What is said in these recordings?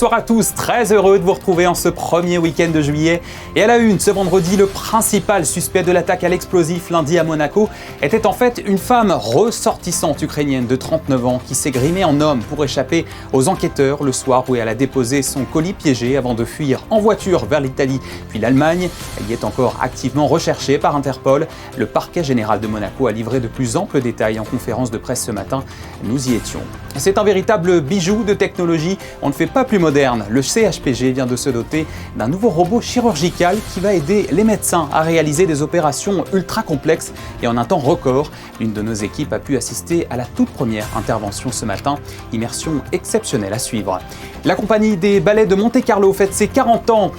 Bonsoir à tous, très heureux de vous retrouver en ce premier week-end de juillet. Et à la une, ce vendredi, le principal suspect de l'attaque à l'explosif lundi à Monaco était en fait une femme ressortissante ukrainienne de 39 ans qui s'est grimée en homme pour échapper aux enquêteurs le soir où elle a déposé son colis piégé avant de fuir en voiture vers l'Italie puis l'Allemagne. Elle y est encore activement recherchée par Interpol. Le parquet général de Monaco a livré de plus amples détails en conférence de presse ce matin. Nous y étions. C'est un véritable bijou de technologie. On ne fait pas plus moderne. Le CHPG vient de se doter d'un nouveau robot chirurgical qui va aider les médecins à réaliser des opérations ultra complexes et en un temps record. L'une de nos équipes a pu assister à la toute première intervention ce matin. Immersion exceptionnelle à suivre. La compagnie des ballets de Monte-Carlo fête ses 40 ans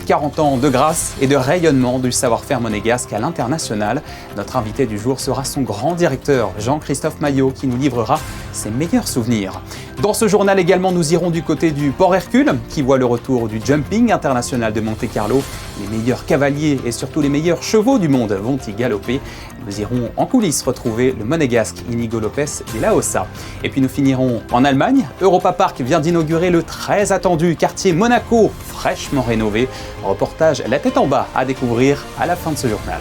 de grâce et de rayonnement du savoir-faire monégasque à l'international. Notre invité du jour sera son grand directeur, Jean-Christophe Maillot, qui nous livrera ses meilleurs souvenirs. Dans ce journal également, nous irons du côté du Port Hercule, qui voit le retour du jumping international de Monte-Carlo. Les meilleurs cavaliers et surtout les meilleurs chevaux du monde vont y galoper. Nous irons en coulisses retrouver le monégasque Inigo Lopez de la Ossa. Et puis nous finirons en Allemagne. Europa Park vient d'inaugurer le très attendu quartier Monaco, fraîchement rénové. Reportage la tête en bas à découvrir à la fin de ce journal.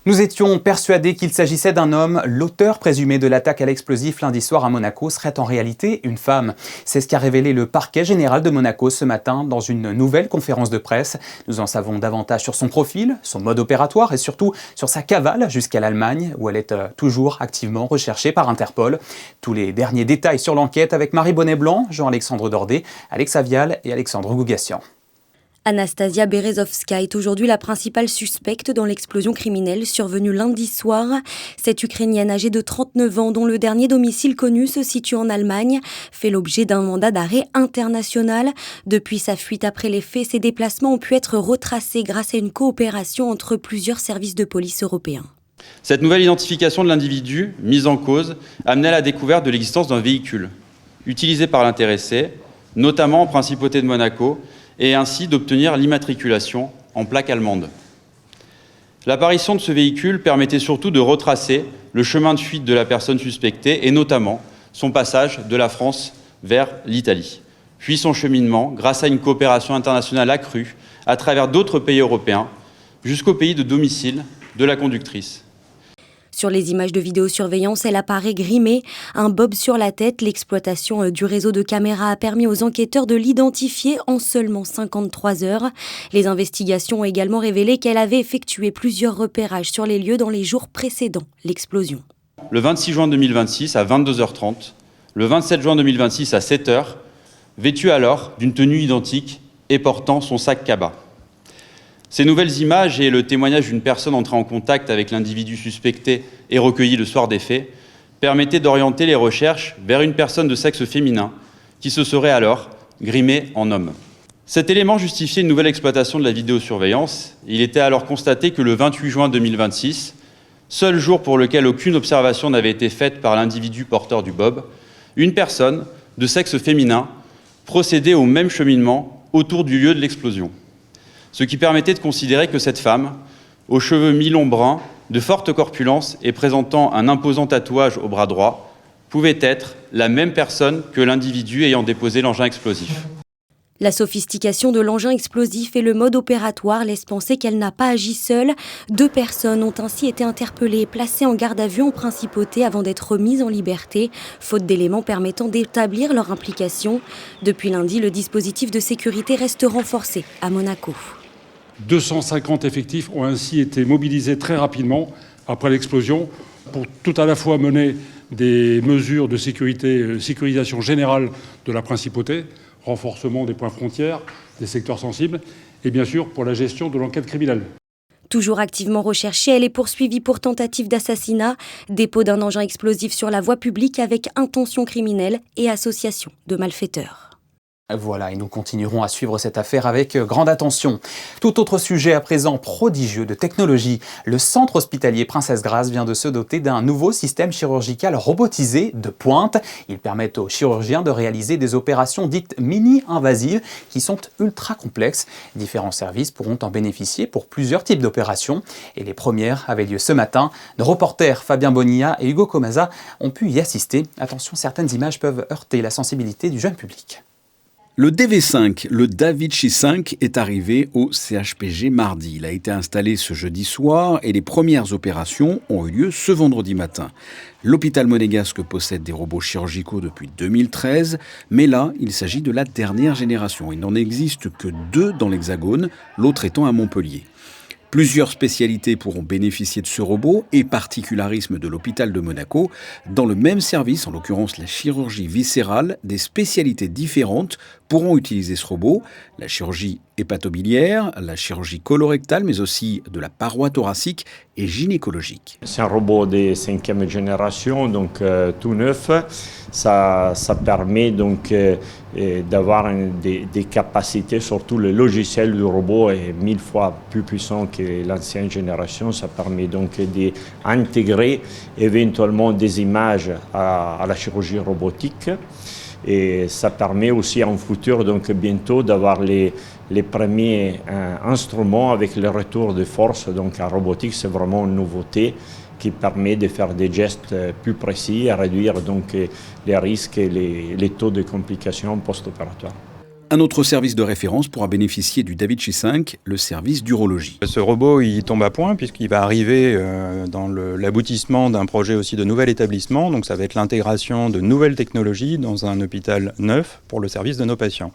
Nous étions persuadés qu'il s'agissait d'un homme. L'auteur présumé de l'attaque à l'explosif lundi soir à Monaco serait en réalité une femme. C'est ce qu'a révélé le parquet général de Monaco ce matin dans une nouvelle conférence de presse. Nous en savons davantage sur son profil, son mode opératoire et surtout sur sa cavale jusqu'à l'Allemagne où elle est toujours activement recherchée par Interpol. Tous les derniers détails sur l'enquête avec Marie Bonnet-Blanc, Jean-Alexandre Dordet, Alexa Vial et Alexandre Gougassian. Anastasia Berezovska est aujourd'hui la principale suspecte dans l'explosion criminelle survenue lundi soir. Cette Ukrainienne âgée de 39 ans, dont le dernier domicile connu se situe en Allemagne, fait l'objet d'un mandat d'arrêt international. Depuis sa fuite après les faits, ses déplacements ont pu être retracés grâce à une coopération entre plusieurs services de police européens. Cette nouvelle identification de l'individu, mise en cause, amenait à la découverte de l'existence d'un véhicule, utilisé par l'intéressé, notamment en Principauté de Monaco, et ainsi d'obtenir l'immatriculation en plaque allemande. L'apparition de ce véhicule permettait surtout de retracer le chemin de fuite de la personne suspectée et notamment son passage de la France vers l'Italie, puis son cheminement grâce à une coopération internationale accrue à travers d'autres pays européens jusqu'au pays de domicile de la conductrice. Sur les images de vidéosurveillance, elle apparaît grimée, un bob sur la tête. L'exploitation du réseau de caméras a permis aux enquêteurs de l'identifier en seulement 53 heures. Les investigations ont également révélé qu'elle avait effectué plusieurs repérages sur les lieux dans les jours précédant l'explosion. Le 26 juin 2026 à 22h30, le 27 juin 2026 à 7h, vêtue alors d'une tenue identique et portant son sac cabas. Ces nouvelles images et le témoignage d'une personne entrée en contact avec l'individu suspecté et recueilli le soir des faits permettaient d'orienter les recherches vers une personne de sexe féminin qui se serait alors grimée en homme. Cet élément justifiait une nouvelle exploitation de la vidéosurveillance. Il était alors constaté que le 28 juin 2026, seul jour pour lequel aucune observation n'avait été faite par l'individu porteur du bob, une personne de sexe féminin procédait au même cheminement autour du lieu de l'explosion. Ce qui permettait de considérer que cette femme, aux cheveux mi-longs bruns, de forte corpulence et présentant un imposant tatouage au bras droit, pouvait être la même personne que l'individu ayant déposé l'engin explosif. La sophistication de l'engin explosif et le mode opératoire laissent penser qu'elle n'a pas agi seule. 2 personnes ont ainsi été interpellées et placées en garde à vue en Principauté avant d'être mises en liberté, faute d'éléments permettant d'établir leur implication. Depuis lundi, le dispositif de sécurité reste renforcé à Monaco. 250 effectifs ont ainsi été mobilisés très rapidement après l'explosion pour tout à la fois mener des mesures de sécurisation générale de la Principauté, renforcement des points frontières, des secteurs sensibles, et bien sûr pour la gestion de l'enquête criminelle. Toujours activement recherchée, elle est poursuivie pour tentative d'assassinat, dépôt d'un engin explosif sur la voie publique avec intention criminelle et association de malfaiteurs. Voilà, et nous continuerons à suivre cette affaire avec grande attention. Tout autre sujet à présent prodigieux de technologie. Le centre hospitalier Princesse Grace vient de se doter d'un nouveau système chirurgical robotisé de pointe. Il permet aux chirurgiens de réaliser des opérations dites mini-invasives qui sont ultra complexes. Différents services pourront en bénéficier pour plusieurs types d'opérations. Et les premières avaient lieu ce matin. Nos reporters Fabien Bonilla et Hugo Comaza ont pu y assister. Attention, certaines images peuvent heurter la sensibilité du jeune public. Le DV5, le Da Vinci 5, est arrivé au CHPG mardi. Il a été installé ce jeudi soir et les premières opérations ont eu lieu ce vendredi matin. L'hôpital monégasque possède des robots chirurgicaux depuis 2013, mais là, il s'agit de la dernière génération. Il n'en existe que 2 dans l'Hexagone, l'autre étant à Montpellier. Plusieurs spécialités pourront bénéficier de ce robot et particularisme de l'hôpital de Monaco. Dans le même service, en l'occurrence la chirurgie viscérale, des spécialités différentes pourront utiliser ce robot. La chirurgie hépatobiliaire, la chirurgie colorectale, mais aussi de la paroi thoracique et gynécologique. C'est un robot de 5e génération, donc tout neuf. Ça permet donc d'avoir des capacités, surtout le logiciel du robot est 1000 fois plus puissant que l'ancienne génération. Ça permet donc d'intégrer éventuellement des images à la chirurgie robotique. Et ça permet aussi en futur, donc bientôt, d'avoir les premiers instruments avec le retour de force. Donc en robotique, c'est vraiment une nouveauté qui permet de faire des gestes plus précis et réduire donc les risques et les taux de complications post-opératoires. Un autre service de référence pourra bénéficier du Da Vinci 5, le service d'urologie. Ce robot, il tombe à point puisqu'il va arriver dans l'aboutissement d'un projet aussi de nouvel établissement. Donc ça va être l'intégration de nouvelles technologies dans un hôpital neuf pour le service de nos patients.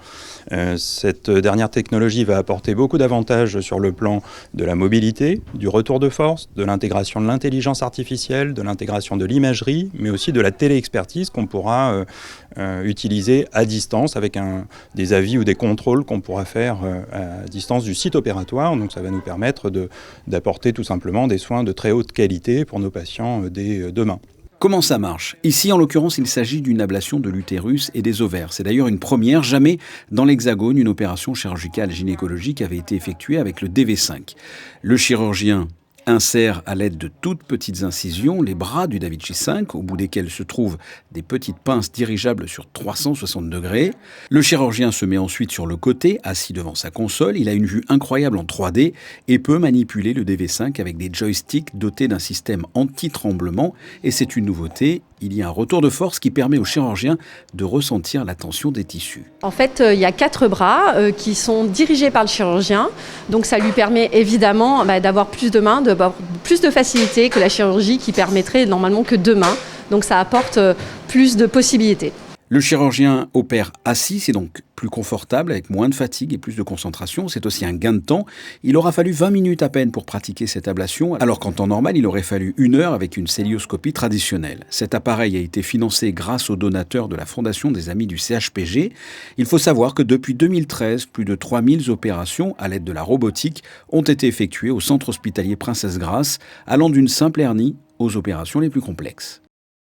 Cette dernière technologie va apporter beaucoup d'avantages sur le plan de la mobilité, du retour de force, de l'intégration de l'intelligence artificielle, de l'intégration de l'imagerie, mais aussi de la téléexpertise qu'on pourra utiliser à distance avec des avis ou des contrôles qu'on pourra faire à distance du site opératoire. Donc ça va nous permettre d'apporter tout simplement des soins de très haute qualité pour nos patients dès demain. Comment ça marche ? Ici, en l'occurrence, il s'agit d'une ablation de l'utérus et des ovaires. C'est d'ailleurs une première. Jamais dans l'Hexagone, une opération chirurgicale gynécologique avait été effectuée avec le DV5. Le chirurgien insère à l'aide de toutes petites incisions les bras du Da Vinci 5, au bout desquels se trouvent des petites pinces dirigeables sur 360 degrés. Le chirurgien se met ensuite sur le côté, assis devant sa console. Il a une vue incroyable en 3D et peut manipuler le DV5 avec des joysticks dotés d'un système anti-tremblement. Et c'est une nouveauté, il y a un retour de force qui permet au chirurgien de ressentir la tension des tissus. En fait, il y a 4 bras qui sont dirigés par le chirurgien. Donc ça lui permet évidemment d'avoir plus de mains, d'avoir plus de facilité que la chirurgie qui permettrait normalement que 2 mains. Donc ça apporte plus de possibilités. Le chirurgien opère assis, c'est donc plus confortable, avec moins de fatigue et plus de concentration. C'est aussi un gain de temps. Il aura fallu 20 minutes à peine pour pratiquer cette ablation, alors qu'en temps normal, il aurait fallu 1 heure avec une cœlioscopie traditionnelle. Cet appareil a été financé grâce aux donateurs de la Fondation des Amis du CHPG. Il faut savoir que depuis 2013, plus de 3000 opérations à l'aide de la robotique ont été effectuées au centre hospitalier Princesse Grace, allant d'une simple hernie aux opérations les plus complexes.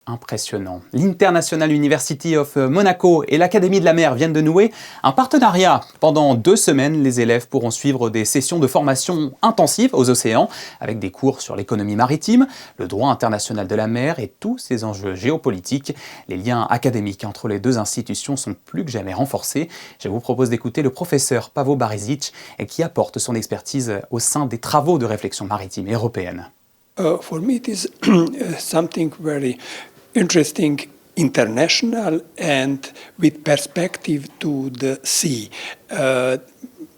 Impressionnant. L'International University of Monaco et l'Académie de la mer viennent de nouer un partenariat. Pendant 2 semaines, les élèves pourront suivre des sessions de formation intensives aux océans avec des cours sur l'économie maritime, le droit international de la mer et tous ses enjeux géopolitiques. Les liens académiques entre les 2 institutions sont plus que jamais renforcés. Je vous propose d'écouter le professeur Pavo Barizic qui apporte son expertise au sein des travaux de réflexion maritime européenne. For me, it is something very interesting, international, and with perspective to the sea.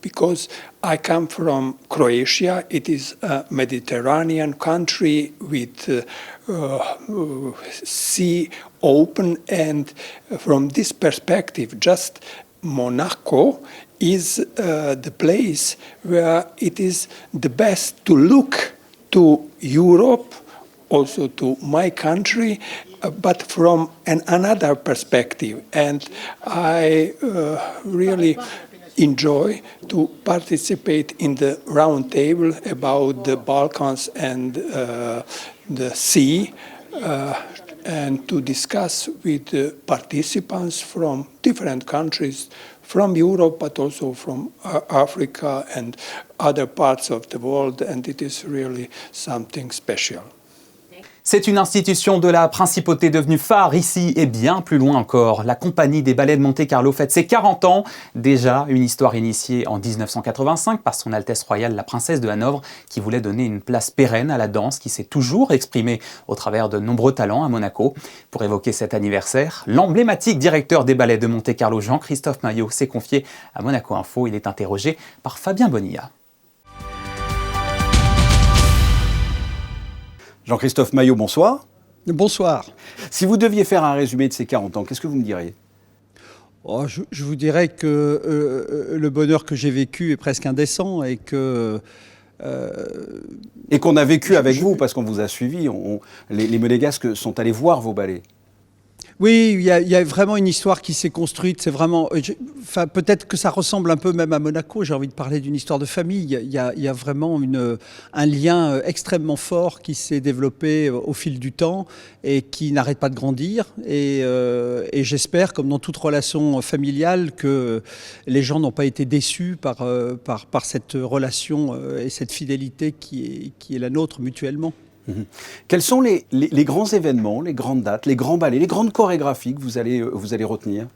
Because I come from Croatia, it is a Mediterranean country with sea open, and from this perspective, just Monaco is the place where it is the best to look to Europe, also to my country, but from another perspective. And I really enjoy to participate in the round table about the Balkans and the sea, and to discuss with the participants from different countries, from Europe, but also from Africa and other parts of the world, and it is really something special. C'est une institution de la principauté devenue phare ici et bien plus loin encore. La compagnie des ballets de Monte-Carlo fête ses 40 ans. Déjà une histoire initiée en 1985 par son Altesse royale la princesse de Hanovre qui voulait donner une place pérenne à la danse qui s'est toujours exprimée au travers de nombreux talents à Monaco. Pour évoquer cet anniversaire, l'emblématique directeur des ballets de Monte-Carlo, Jean-Christophe Maillot, s'est confié à Monaco Info. Il est interrogé par Fabien Bonilla. Jean-Christophe Maillot, bonsoir. Bonsoir. Si vous deviez faire un résumé de ces 40 ans, qu'est-ce que vous me diriez ? Je vous dirais que le bonheur que j'ai vécu est presque indécent et que... Et qu'on a vécu avec vous, parce qu'on vous a suivi. Les Monégasques sont allés voir vos ballets. Oui, il y a vraiment une histoire qui s'est construite. C'est vraiment, peut-être que ça ressemble un peu même à Monaco. J'ai envie de parler d'une histoire de famille. Il y a vraiment un lien extrêmement fort qui s'est développé au fil du temps et qui n'arrête pas de grandir. Et j'espère, comme dans toute relation familiale, que les gens n'ont pas été déçus par cette relation et cette fidélité qui est la nôtre mutuellement. Quels sont les grands événements, les grandes dates, les grands ballets, les grandes chorégraphies que vous allez retenir ?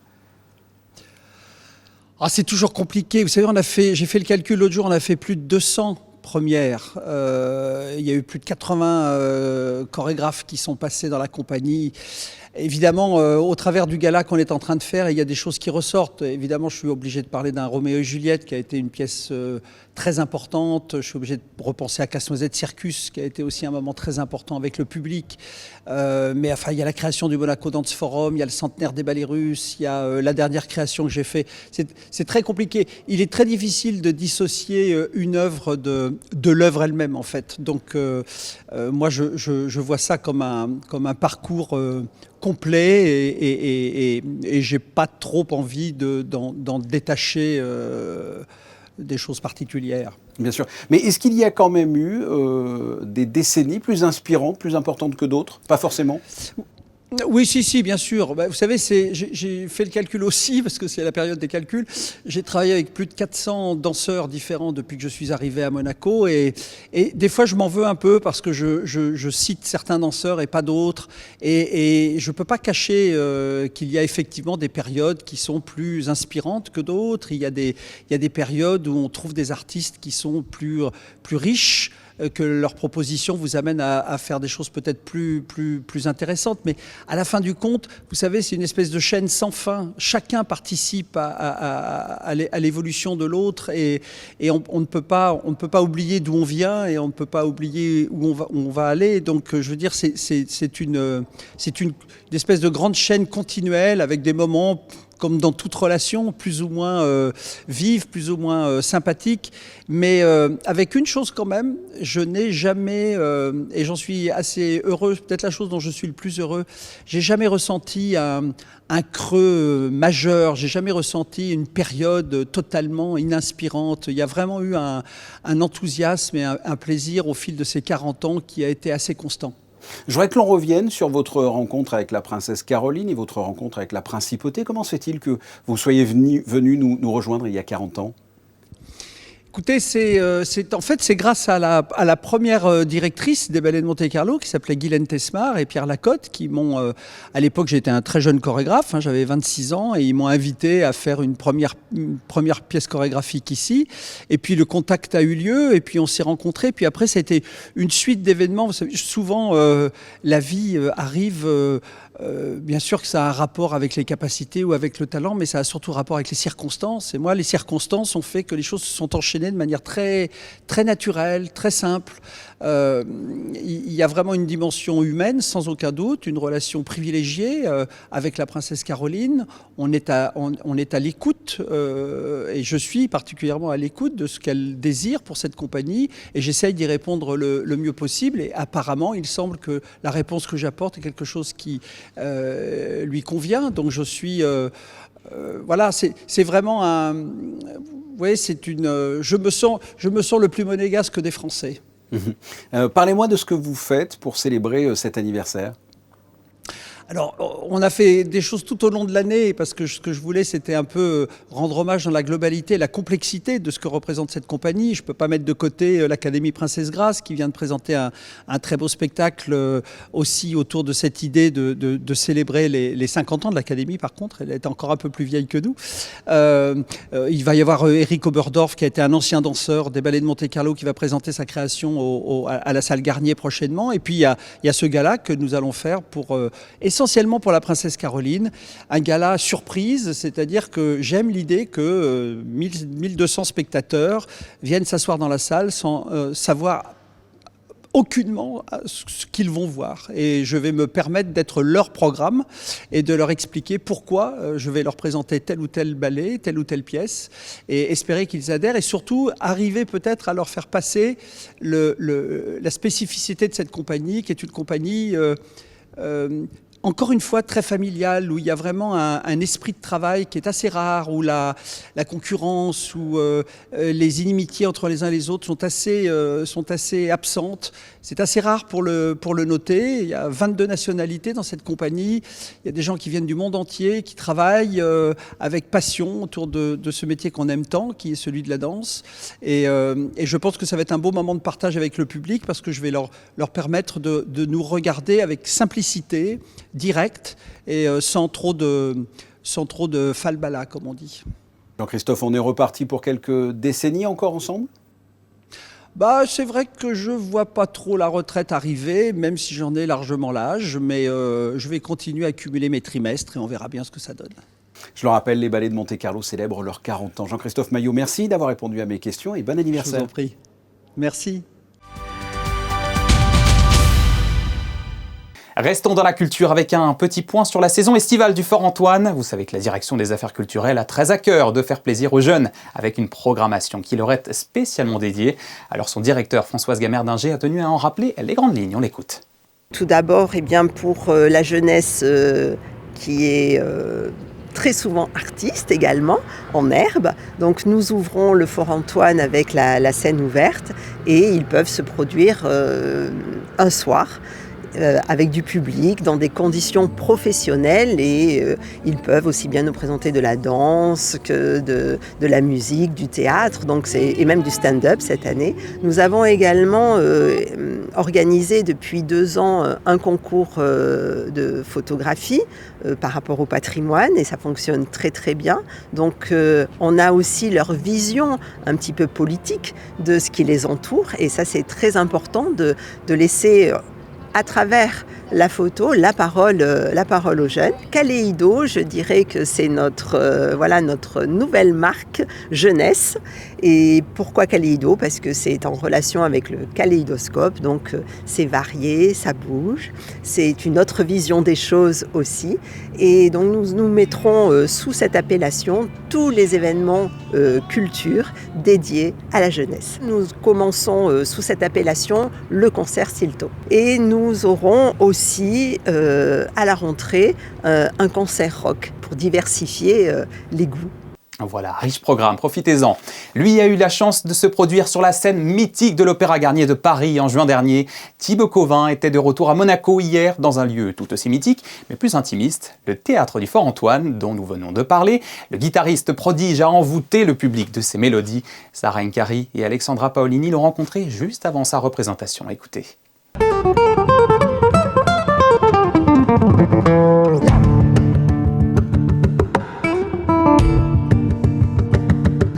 C'est toujours compliqué. Vous savez, j'ai fait le calcul l'autre jour, on a fait plus de 200 premières. Il y a eu plus de 80 chorégraphes qui sont passés dans la compagnie. Évidemment, au travers du gala qu'on est en train de faire, il y a des choses qui ressortent. Évidemment, je suis obligé de parler d'un Roméo et Juliette qui a été une pièce très importante. Je suis obligé de repenser à Casse-Noisette Circus qui a été aussi un moment très important avec le public. Mais enfin, il y a la création du Monaco Dance Forum, il y a le centenaire des ballets russes, il y a la dernière création que j'ai faite. C'est très compliqué. Il est très difficile de dissocier une œuvre de l'œuvre elle-même, en fait. Donc, moi, je vois ça comme un parcours complet et j'ai pas trop envie d'en détacher des choses particulières. Bien sûr. Mais est-ce qu'il y a quand même eu des décennies plus inspirantes, plus importantes que d'autres ? Pas forcément ? Oui, si, bien sûr. Vous savez, j'ai fait le calcul aussi, parce que c'est la période des calculs. J'ai travaillé avec plus de 400 danseurs différents depuis que je suis arrivé à Monaco. Et des fois, je m'en veux un peu parce que je cite certains danseurs et pas d'autres. Et je ne peux pas cacher qu'il y a effectivement des périodes qui sont plus inspirantes que d'autres. Il y a des périodes où on trouve des artistes qui sont plus riches, que leurs propositions vous amènent à faire des choses peut-être plus intéressantes. Mais à la fin du compte, vous savez, c'est une espèce de chaîne sans fin. Chacun participe à l'évolution de l'autre et on ne peut pas oublier d'où on vient et on ne peut pas oublier où on va aller. Donc, je veux dire, c'est une espèce de grande chaîne continuelle avec des moments comme dans toute relation, plus ou moins vive, plus ou moins sympathique, mais avec une chose quand même, je n'ai jamais, et j'en suis assez heureux, peut-être la chose dont je suis le plus heureux, j'ai jamais ressenti un creux majeur, j'ai jamais ressenti une période totalement ininspirante. Il y a vraiment eu un enthousiasme et un plaisir au fil de ces 40 ans qui a été assez constant. Je voudrais que l'on revienne sur votre rencontre avec la princesse Caroline et votre rencontre avec la principauté. Comment se fait-il que vous soyez venu nous rejoindre il y a 40 ans ? Écoutez, c'est grâce à la première directrice des ballets de Monte-Carlo qui s'appelait Guylaine Tesmar et Pierre Lacotte qui m'ont, à l'époque j'étais un très jeune chorégraphe, j'avais 26 ans et ils m'ont invité à faire une première pièce chorégraphique ici. Et puis le contact a eu lieu et puis on s'est rencontrés. Puis après c'était une suite d'événements. Vous savez, souvent la vie arrive... bien sûr que ça a un rapport avec les capacités ou avec le talent, mais ça a surtout rapport avec les circonstances. Et moi, les circonstances ont fait que les choses se sont enchaînées de manière très, très naturelle, très simple. Il y a vraiment une dimension humaine, sans aucun doute, une relation privilégiée avec la princesse Caroline. On est à l'écoute, et je suis particulièrement à l'écoute de ce qu'elle désire pour cette compagnie, et j'essaye d'y répondre le mieux possible. Et apparemment, il semble que la réponse que j'apporte est quelque chose qui lui convient. Donc je suis... voilà, c'est vraiment un... Vous voyez, je me sens le plus monégasque des Français. Parlez-moi de ce que vous faites pour célébrer cet anniversaire. Alors, on a fait des choses tout au long de l'année parce que ce que je voulais, c'était un peu rendre hommage dans la globalité, la complexité de ce que représente cette compagnie. Je ne peux pas mettre de côté l'Académie Princesse Grace qui vient de présenter un très beau spectacle aussi autour de cette idée de célébrer les 50 ans de l'Académie. Par contre, elle est encore un peu plus vieille que nous. Il va y avoir Eric Oberdorf qui a été un ancien danseur des ballets de Monte-Carlo qui va présenter sa création à la salle Garnier prochainement. Et puis, il y a ce gala que nous allons faire pour essentiellement pour la princesse Caroline, un gala surprise, c'est-à-dire que j'aime l'idée que 1200 spectateurs viennent s'asseoir dans la salle sans savoir aucunement ce qu'ils vont voir. Et je vais me permettre d'être leur programme et de leur expliquer pourquoi je vais leur présenter tel ou tel ballet, telle ou telle pièce, et espérer qu'ils adhèrent, et surtout arriver peut-être à leur faire passer la spécificité de cette compagnie, qui est une compagnie encore une fois très familiale, où il y a vraiment un esprit de travail qui est assez rare, où la concurrence, où les inimitiés entre les uns et les autres sont assez absentes. C'est assez rare pour le noter. Il y a 22 nationalités dans cette compagnie. Il y a des gens qui viennent du monde entier, qui travaillent avec passion autour de ce métier qu'on aime tant, qui est celui de la danse. Et je pense que ça va être un beau moment de partage avec le public, parce que je vais leur permettre de nous regarder avec simplicité, direct, et sans trop de falbala, comme on dit. Jean-Christophe, on est reparti pour quelques décennies encore ensemble ? C'est vrai que je ne vois pas trop la retraite arriver, même si j'en ai largement l'âge, mais je vais continuer à accumuler mes trimestres et on verra bien ce que ça donne. Je le rappelle, les ballets de Monte-Carlo célèbrent leurs 40 ans. Jean-Christophe Maillot, merci d'avoir répondu à mes questions et bon anniversaire. Je vous en prie. Merci. Restons dans la culture avec un petit point sur la saison estivale du Fort Antoine. Vous savez que la direction des affaires culturelles a très à cœur de faire plaisir aux jeunes avec une programmation qui leur est spécialement dédiée. Alors son directeur Françoise Gamerdinger a tenu à en rappeler les grandes lignes. On l'écoute. Tout d'abord, pour la jeunesse qui est très souvent artiste également, en herbe. Donc nous ouvrons le Fort Antoine avec la scène ouverte et ils peuvent se produire un soir avec du public, dans des conditions professionnelles, et ils peuvent aussi bien nous présenter de la danse que de la musique, du théâtre, et même du stand-up cette année. Nous avons également organisé depuis 2 ans un concours de photographie par rapport au patrimoine, et ça fonctionne très très bien. Donc on a aussi leur vision un petit peu politique de ce qui les entoure, et ça c'est très important de laisser à travers la photo, la parole aux jeunes. Kaléido, je dirais que c'est notre nouvelle marque jeunesse. Et pourquoi Kaléido ? Parce que c'est en relation avec le kaléidoscope, donc c'est varié, ça bouge, c'est une autre vision des choses aussi. Et donc nous mettrons sous cette appellation tous les événements culture dédiés à la jeunesse. Nous commençons sous cette appellation le concert Silto. Et nous aurons aussi à la rentrée un concert rock pour diversifier les goûts. Voilà, riche programme, profitez-en. Lui a eu la chance de se produire sur la scène mythique de l'Opéra Garnier de Paris en juin dernier. Thibaut Covin était de retour à Monaco hier dans un lieu tout aussi mythique, mais plus intimiste, le Théâtre du Fort Antoine, dont nous venons de parler. Le guitariste prodige a envoûté le public de ses mélodies. Sarah Nkari et Alexandra Paolini l'ont rencontré juste avant sa représentation. Écoutez.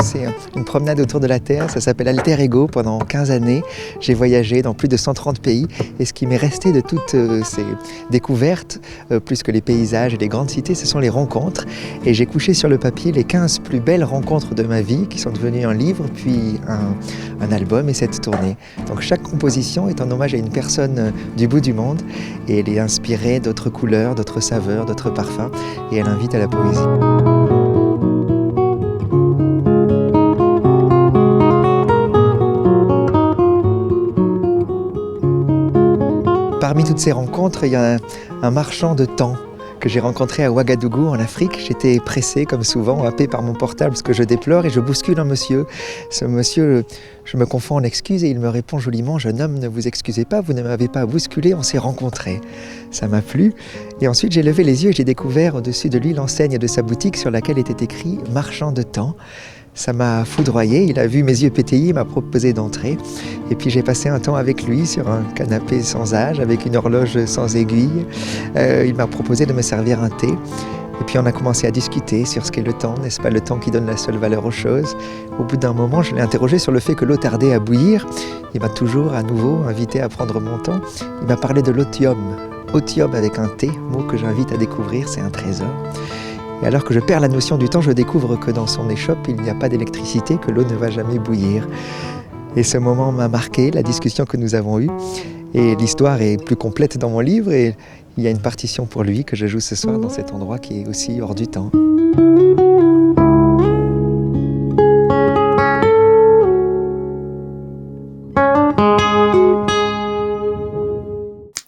C'est une promenade autour de la Terre, ça s'appelle Alter Ego. Pendant 15 années, j'ai voyagé dans plus de 130 pays et ce qui m'est resté de toutes ces découvertes, plus que les paysages et les grandes cités, ce sont les rencontres. Et j'ai couché sur le papier les 15 plus belles rencontres de ma vie qui sont devenues un livre, puis un album et cette tournée. Donc chaque composition est en hommage à une personne du bout du monde et elle est inspirée d'autres couleurs, d'autres saveurs, d'autres parfums et elle invite à la poésie. Parmi toutes ces rencontres, il y a un marchand de temps que j'ai rencontré à Ouagadougou en Afrique. J'étais pressé comme souvent, happé par mon portable, ce que je déplore, et je bouscule un monsieur. Ce monsieur, je me confonds en excuses et il me répond joliment: jeune homme, ne vous excusez pas, vous ne m'avez pas bousculé, on s'est rencontrés. Ça m'a plu. Et ensuite j'ai levé les yeux et j'ai découvert au-dessus de lui l'enseigne de sa boutique sur laquelle était écrit « Marchand de temps ». Ça m'a foudroyé, il a vu mes yeux pétiller, il m'a proposé d'entrer. Et puis j'ai passé un temps avec lui sur un canapé sans âge, avec une horloge sans aiguille. Il m'a proposé de me servir un thé. Et puis on a commencé à discuter sur ce qu'est le temps, n'est-ce pas, le temps qui donne la seule valeur aux choses. Au bout d'un moment, je l'ai interrogé sur le fait que l'eau tardait à bouillir. Il m'a toujours à nouveau invité à prendre mon temps. Il m'a parlé de l'otium. Otium avec un T, mot que j'invite à découvrir, c'est un trésor. Et alors que je perds la notion du temps, je découvre que dans son échoppe, il n'y a pas d'électricité, que l'eau ne va jamais bouillir. Et ce moment m'a marqué, la discussion que nous avons eue. Et l'histoire est plus complète dans mon livre et il y a une partition pour lui que je joue ce soir dans cet endroit qui est aussi hors du temps.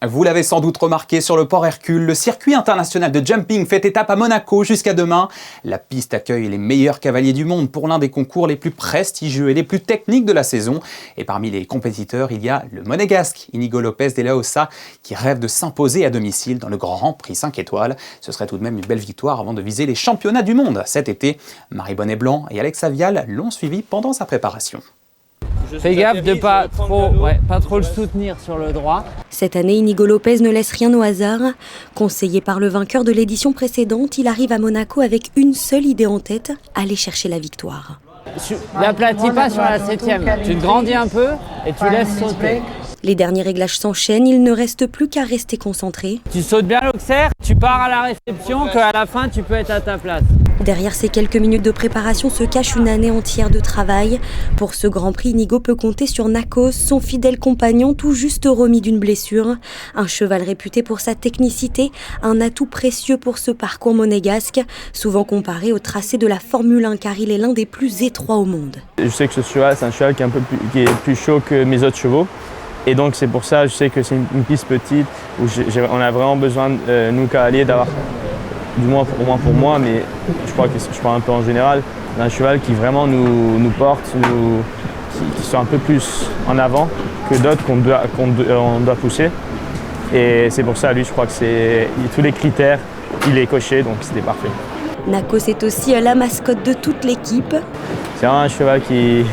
Vous l'avez sans doute remarqué sur le port Hercule, le circuit international de jumping fait étape à Monaco jusqu'à demain. La piste accueille les meilleurs cavaliers du monde pour l'un des concours les plus prestigieux et les plus techniques de la saison. Et parmi les compétiteurs, il y a le monégasque Inigo Lopez de la Ossa qui rêve de s'imposer à domicile dans le Grand Prix 5 étoiles. Ce serait tout de même une belle victoire avant de viser les championnats du monde cet été. Marie Bonnet-Blanc et Alex Avial l'ont suivi pendant sa préparation. Fais gaffe de pas trop le soutenir sur le droit. Cette année, Inigo Lopez ne laisse rien au hasard. Conseillé par le vainqueur de l'édition précédente, il arrive à Monaco avec une seule idée en tête, aller chercher la victoire. N'aplatis pas sur la 7e. Tu te grandis un peu et tu laisses sauter. Les derniers réglages s'enchaînent, il ne reste plus qu'à rester concentré. Tu sautes bien l'auxerre, tu pars à la réception, qu'à la fin tu peux être à ta place. Derrière ces quelques minutes de préparation se cache une année entière de travail. Pour ce Grand Prix, Inigo peut compter sur Nakos, son fidèle compagnon tout juste remis d'une blessure. Un cheval réputé pour sa technicité, un atout précieux pour ce parcours monégasque, souvent comparé au tracé de la Formule 1 car il est l'un des plus étroits au monde. Je sais que ce cheval, c'est un cheval qui est plus chaud que mes autres chevaux. Et donc c'est pour ça, je sais que c'est une piste petite où on a vraiment besoin, nous cavaliers, d'avoir, du moins pour moi, mais je crois que je parle un peu en général, d'un cheval qui vraiment nous porte, qui sont un peu plus en avant que d'autres qu'on doit pousser. Et c'est pour ça, lui, je crois que tous les critères, il est coché, donc c'était parfait. Nakos est aussi la mascotte de toute l'équipe. C'est vraiment un cheval qui est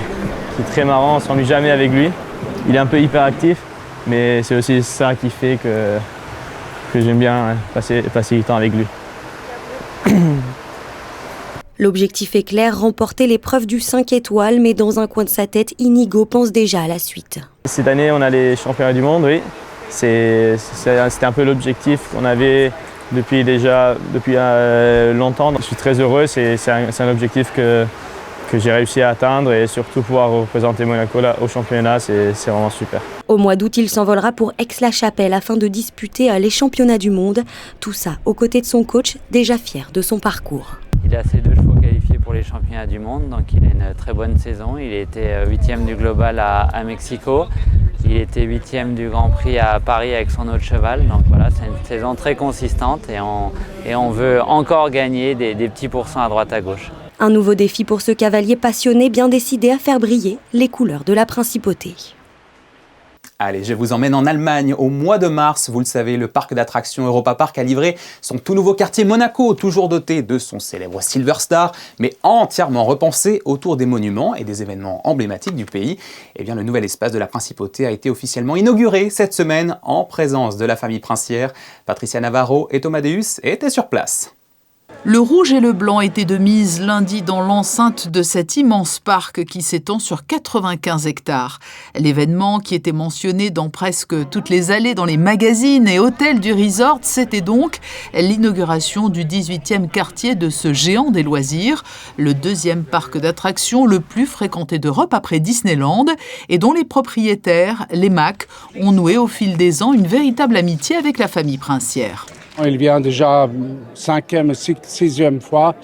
très marrant, on ne s'ennuie jamais avec lui. Il est un peu hyperactif, mais c'est aussi ça qui fait que j'aime bien passer du temps avec lui. L'objectif est clair, remporter l'épreuve du 5 étoiles, mais dans un coin de sa tête, Inigo pense déjà à la suite. Cette année, on a les championnats du monde, oui. C'était un peu l'objectif qu'on avait depuis longtemps. Je suis très heureux, c'est un objectif que j'ai réussi à atteindre et surtout pouvoir représenter Monaco là, au championnat, c'est vraiment super. Au mois d'août, il s'envolera pour Aix-la-Chapelle afin de disputer les championnats du monde. Tout ça aux côtés de son coach, déjà fier de son parcours. Il a ses 2 chevaux qualifiés pour les championnats du monde, donc il a une très bonne saison. Il était 8e du global à Mexico. Il était 8e du Grand Prix à Paris avec son autre cheval. Donc voilà, c'est une saison très consistante et on veut encore gagner des petits pourcents à droite à gauche. Un nouveau défi pour ce cavalier passionné bien décidé à faire briller les couleurs de la principauté. Allez, je vous emmène en Allemagne au mois de mars. Vous le savez, le parc d'attractions Europa Park a livré son tout nouveau quartier Monaco, toujours doté de son célèbre Silver Star, mais entièrement repensé autour des monuments et des événements emblématiques du pays. Eh bien, le nouvel espace de la principauté a été officiellement inauguré cette semaine en présence de la famille princière. Patricia Navarro et Thomas Deus étaient sur place. Le rouge et le blanc étaient de mise lundi dans l'enceinte de cet immense parc qui s'étend sur 95 hectares. L'événement, qui était mentionné dans presque toutes les allées dans les magazines et hôtels du resort, c'était donc l'inauguration du 18e quartier de ce géant des loisirs, le 2e parc d'attractions le plus fréquenté d'Europe après Disneyland et dont les propriétaires, les Mack, ont noué au fil des ans une véritable amitié avec la famille princière. Il vient déjà 5e, 6e fois.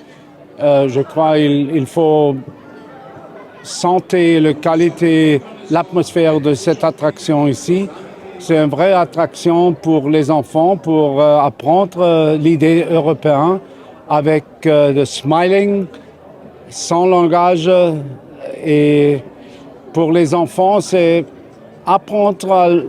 Je crois qu'il faut sentir la qualité, l'atmosphère de cette attraction ici. c'est une vraie attraction pour les enfants, pour apprendre l'idée européenne avec le smiling, sans langage. Et pour les enfants, c'est apprendre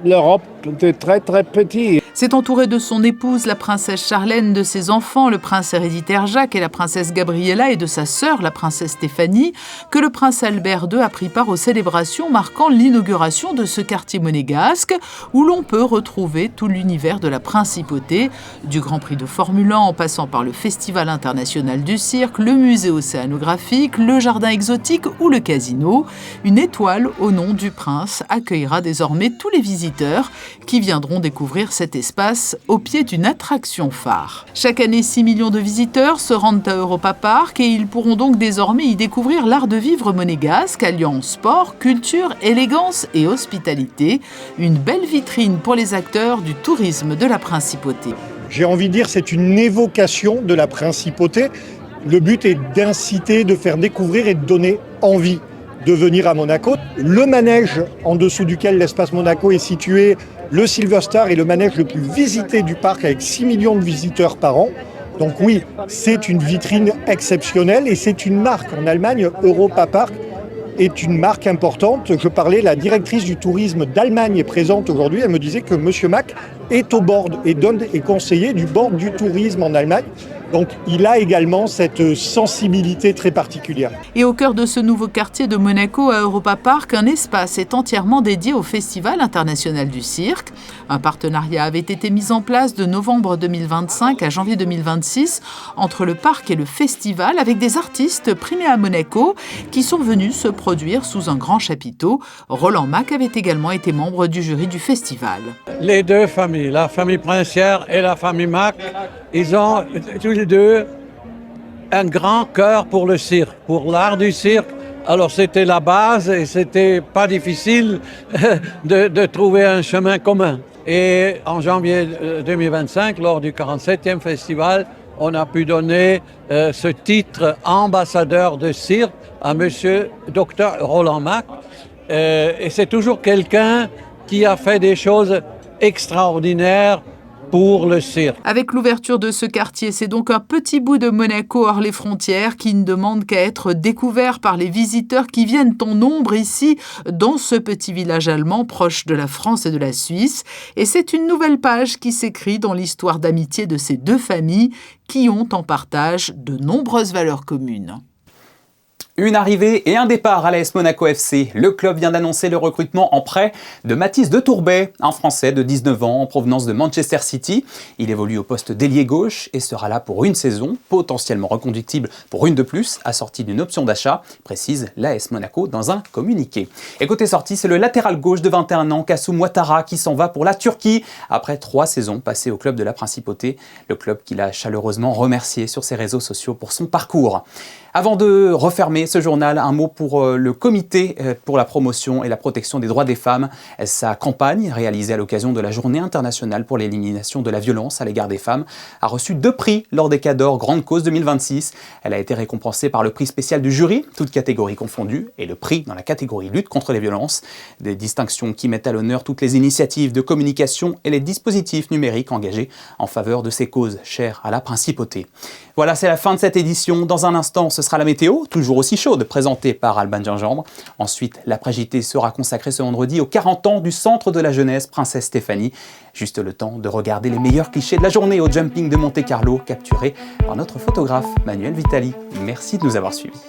l'Europe de très très petit. C'est entouré de son épouse, la princesse Charlène, de ses enfants, le prince héréditaire Jacques et la princesse Gabriella, et de sa sœur, la princesse Stéphanie, que le prince Albert II a pris part aux célébrations marquant l'inauguration de ce quartier monégasque, où l'on peut retrouver tout l'univers de la principauté, du Grand Prix de Formule 1 en passant par le Festival international du cirque, le musée océanographique, le jardin exotique ou le casino. Une étoile au nom du prince accueillera désormais tous les visiteurs qui viendront découvrir cet espace au pied d'une attraction phare. Chaque année, 6 millions de visiteurs se rendent à Europa Park et ils pourront donc désormais y découvrir l'art de vivre monégasque, alliant sport, culture, élégance et hospitalité. Une belle vitrine pour les acteurs du tourisme de la principauté. J'ai envie de dire, c'est une évocation de la principauté. Le but est d'inciter, de faire découvrir et de donner envie de venir à Monaco. Le manège en dessous duquel l'espace Monaco est situé, le Silver Star est le manège le plus visité du parc avec 6 millions de visiteurs par an. Donc oui, c'est une vitrine exceptionnelle et c'est une marque. En Allemagne, Europa Park est une marque importante. Je parlais, la directrice du tourisme d'Allemagne est présente aujourd'hui. Elle me disait que M. Mack est au board et est conseiller du board du tourisme en Allemagne. Donc il a également cette sensibilité très particulière. Et au cœur de ce nouveau quartier de Monaco à Europa Park, un espace est entièrement dédié au Festival international du cirque. Un partenariat avait été mis en place de novembre 2025 à janvier 2026 entre le parc et le festival, avec des artistes primés à Monaco qui sont venus se produire sous un grand chapiteau. Roland Mack avait également été membre du jury du festival. Les deux familles, la famille princière et la famille Mack, ils ont tous les deux un grand cœur pour le cirque, pour l'art du cirque. Alors c'était la base et c'était pas difficile de trouver un chemin commun. Et en janvier 2025, lors du 47e festival, on a pu donner ce titre ambassadeur de cirque à monsieur Dr Roland Mack. Et c'est toujours quelqu'un qui a fait des choses extraordinaires pour le cirque. Avec l'ouverture de ce quartier, c'est donc un petit bout de Monaco hors les frontières qui ne demande qu'à être découvert par les visiteurs qui viennent en nombre ici, dans ce petit village allemand proche de la France et de la Suisse. Et c'est une nouvelle page qui s'écrit dans l'histoire d'amitié de ces deux familles qui ont en partage de nombreuses valeurs communes. Une arrivée et un départ à l'AS Monaco FC. Le club vient d'annoncer le recrutement en prêt de Mathis de Tourbet, un Français de 19 ans en provenance de Manchester City. Il évolue au poste d'ailier gauche et sera là pour une saison, potentiellement reconductible pour une de plus, assortie d'une option d'achat, précise l'AS Monaco dans un communiqué. Et côté sortie, c'est le latéral gauche de 21 ans, Kassoum Ouattara, qui s'en va pour la Turquie après 3 saisons passées au club de la Principauté. Le club qui l'a chaleureusement remercié sur ses réseaux sociaux pour son parcours. Avant de refermer ce journal, un mot pour le comité pour la promotion et la protection des droits des femmes. Sa campagne, réalisée à l'occasion de la Journée internationale pour l'élimination de la violence à l'égard des femmes, a reçu 2 prix lors des Cadors Grande Cause 2026. Elle a été récompensée par le prix spécial du jury, toutes catégories confondues, et le prix dans la catégorie lutte contre les violences. Des distinctions qui mettent à l'honneur toutes les initiatives de communication et les dispositifs numériques engagés en faveur de ces causes chères à la Principauté. Voilà, c'est la fin de cette édition. Dans un instant, ce sera la météo, toujours aussi chaude, présentée par Alban Gingembre. Ensuite, l'après-JT sera consacré ce vendredi aux 40 ans du Centre de la Jeunesse Princesse Stéphanie. Juste le temps de regarder les meilleurs clichés de la journée au jumping de Monte-Carlo, capturés par notre photographe Manuel Vitali. Merci de nous avoir suivis.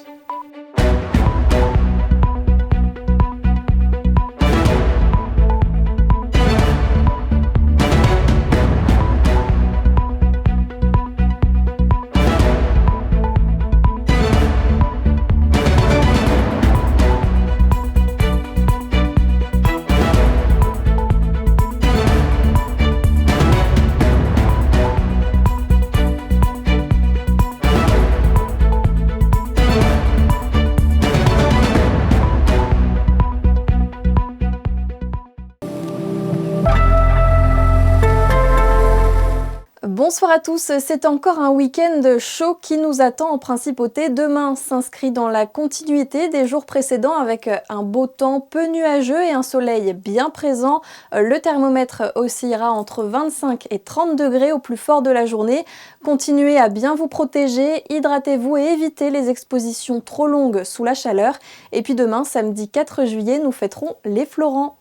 Bonsoir à tous, c'est encore un week-end chaud qui nous attend en Principauté. Demain s'inscrit dans la continuité des jours précédents avec un beau temps peu nuageux et un soleil bien présent. Le thermomètre oscillera entre 25 et 30 degrés au plus fort de la journée. Continuez à bien vous protéger, hydratez-vous et évitez les expositions trop longues sous la chaleur. Et puis demain, samedi 4 juillet, nous fêterons les Florents.